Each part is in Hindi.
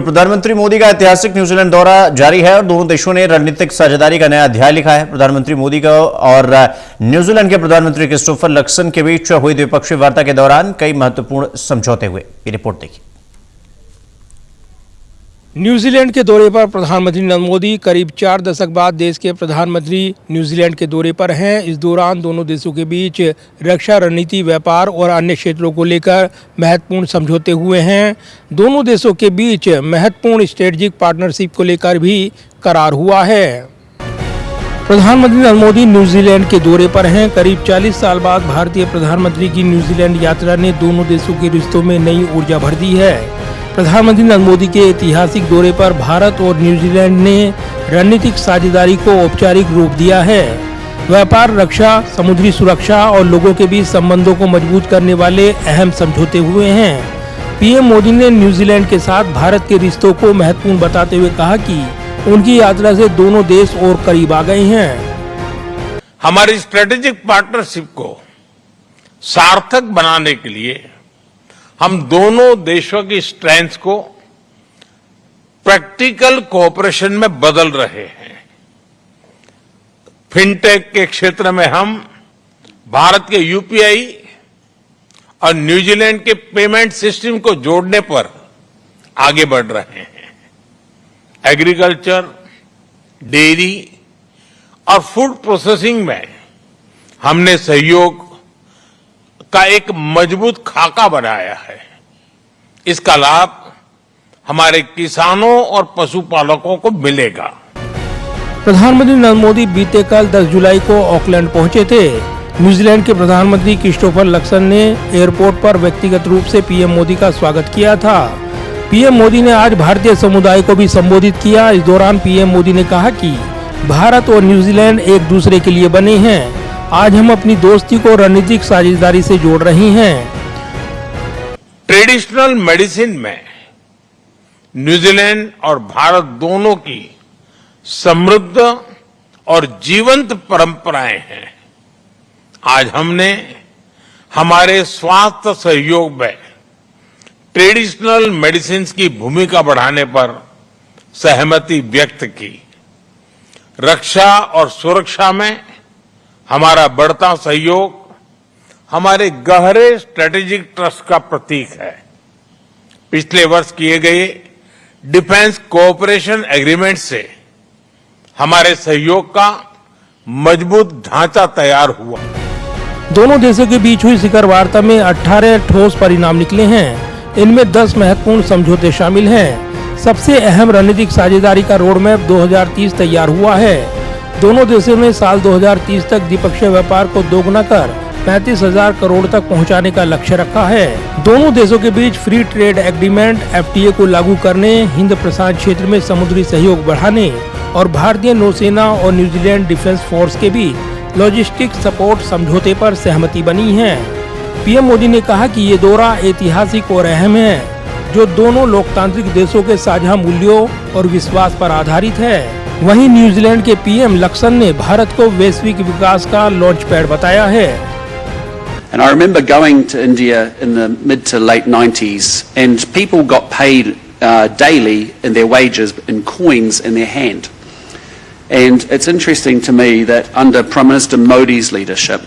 प्रधानमंत्री मोदी का ऐतिहासिक न्यूजीलैंड दौरा जारी है और दोनों देशों ने रणनीतिक साझेदारी का नया अध्याय लिखा है। प्रधानमंत्री मोदी का और न्यूजीलैंड के प्रधानमंत्री क्रिस्टोफर लक्सन के बीच हुई द्विपक्षीय वार्ता के दौरान कई महत्वपूर्ण समझौते हुए। ये रिपोर्ट देखिए। न्यूजीलैंड के दौरे पर प्रधानमंत्री नरेंद्र मोदी करीब 4 दशक बाद देश के प्रधानमंत्री न्यूजीलैंड के दौरे पर हैं। इस दौरान दोनों देशों के बीच रक्षा रणनीति, व्यापार और अन्य क्षेत्रों को लेकर महत्वपूर्ण समझौते हुए हैं। दोनों देशों के बीच महत्वपूर्ण स्ट्रेटेजिक पार्टनरशिप को लेकर भी करार हुआ है। प्रधानमंत्री नरेंद्र मोदी न्यूजीलैंड के दौरे पर हैं। करीब 40 साल बाद भारतीय प्रधानमंत्री की न्यूजीलैंड यात्रा ने दोनों देशों के रिश्तों में नई ऊर्जा भर दी है। प्रधानमंत्री नरेंद्र मोदी के ऐतिहासिक दौरे पर भारत और न्यूजीलैंड ने रणनीतिक साझेदारी को औपचारिक रूप दिया है। व्यापार, रक्षा, समुद्री सुरक्षा और लोगों के बीच संबंधों को मजबूत करने वाले अहम समझौते हुए हैं। पीएम मोदी ने न्यूजीलैंड के साथ भारत के रिश्तों को महत्वपूर्ण बताते हुए कहा कि उनकी यात्रा से दोनों देश और करीब आ गए हैं। हमारी स्ट्रेटेजिक पार्टनरशिप को सार्थक बनाने के लिए हम दोनों देशों की स्ट्रेंथ को प्रैक्टिकल कोऑपरेशन में बदल रहे हैं। फिनटेक के क्षेत्र में हम भारत के यूपीआई और न्यूजीलैंड के पेमेंट सिस्टम को जोड़ने पर आगे बढ़ रहे हैं। एग्रीकल्चर, डेयरी और फूड प्रोसेसिंग में हमने सहयोग का एक मजबूत खाका बनाया है। इसका लाभ हमारे किसानों और पशुपालकों को मिलेगा। प्रधानमंत्री नरेंद्र मोदी बीते कल 10 जुलाई को ऑकलैंड पहुंचे थे। न्यूजीलैंड के प्रधानमंत्री क्रिस्टोफर लक्सन ने एयरपोर्ट पर व्यक्तिगत रूप से पीएम मोदी का स्वागत किया था। पीएम मोदी ने आज भारतीय समुदाय को भी संबोधित किया। इस दौरान पीएम मोदी ने कहा कि भारत और न्यूजीलैंड एक दूसरे के लिए बने हैं। आज हम अपनी दोस्ती को रणनीतिक साझेदारी से जोड़ रहे हैं। ट्रेडिशनल मेडिसिन में न्यूजीलैंड और भारत दोनों की समृद्ध और जीवंत परंपराएं हैं। आज हमने हमारे स्वास्थ्य सहयोग में ट्रेडिशनल मेडिसिन की भूमिका बढ़ाने पर सहमति व्यक्त की। रक्षा और सुरक्षा में हमारा बढ़ता सहयोग हमारे गहरे स्ट्रेटेजिक ट्रस्ट का प्रतीक है। पिछले वर्ष किए गए डिफेंस कोऑपरेशन एग्रीमेंट से हमारे सहयोग का मजबूत ढांचा तैयार हुआ। दोनों देशों के बीच हुई शिखर वार्ता में 18 ठोस परिणाम निकले हैं। इनमें 10 महत्वपूर्ण समझौते शामिल हैं। सबसे अहम रणनीतिक साझेदारी का रोड मैप 2030 तैयार हुआ है। दोनों देशों ने साल 2030 तक द्विपक्षीय व्यापार को दोगुना कर 35,000 करोड़ तक पहुंचाने का लक्ष्य रखा है। दोनों देशों के बीच फ्री ट्रेड एग्रीमेंट FTA को लागू करने, हिंद प्रशांत क्षेत्र में समुद्री सहयोग बढ़ाने और भारतीय नौसेना और न्यूजीलैंड डिफेंस फोर्स के बीच लॉजिस्टिक सपोर्ट समझौते पर सहमति बनी है। पीएम मोदी ने कहा कि ये दौरा ऐतिहासिक और अहम है, जो दोनों लोकतांत्रिक देशों के साझा मूल्यों और विश्वास पर आधारित है। वहीं न्यूजीलैंड के पीएम लक्सन ने भारत को वैश्विक विकास का लॉन्च पैड बताया है। And I remember going to India in the mid to late 90s, and people got paid daily in their wages in coins in their hand. And it's interesting to me that under Prime Minister Modi's leadership,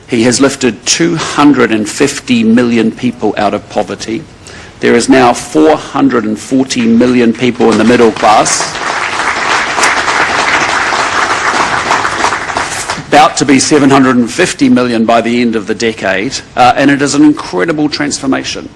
he has lifted 250 million people out of poverty. There is now 440 million people in the middle class. About to be 750 million by the end of the decade, and it is an incredible transformation.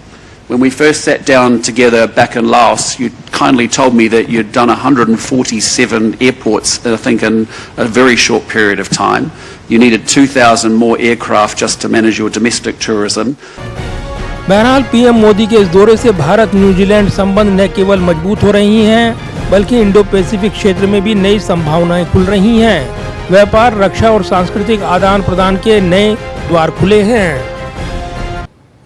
When we first sat down together back in Laos, you kindly told me that you'd done 147 airports, I think, in a very short period of time. You needed 2,000 more aircraft just to manage your domestic tourism. बहरहाल पीएम मोदी के इस दौरे से भारत न्यूजीलैंड संबंध न केवल मजबूत हो रही हैं, बल्कि इंडो पैसिफिक क्षेत्र में भी नई संभावनाएं खुल रही हैं। व्यापार, रक्षा और सांस्कृतिक आदान प्रदान के नए द्वार खुले हैं।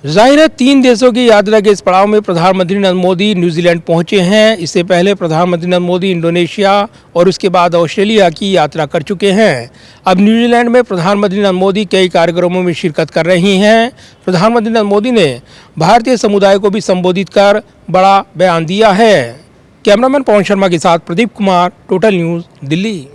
जाहिर है 3 देशों की यात्रा के इस पड़ाव में प्रधानमंत्री नरेंद्र मोदी न्यूजीलैंड पहुंचे हैं। इससे पहले प्रधानमंत्री नरेंद्र मोदी इंडोनेशिया और उसके बाद ऑस्ट्रेलिया की यात्रा कर चुके हैं। अब न्यूजीलैंड में प्रधानमंत्री नरेंद्र मोदी कई कार्यक्रमों में शिरकत कर रही हैं। प्रधानमंत्री नरेंद्र मोदी ने भारतीय समुदाय को भी संबोधित कर बड़ा बयान दिया है। कैमरामैन पवन शर्मा के साथ प्रदीप कुमार, टोटल न्यूज़, दिल्ली।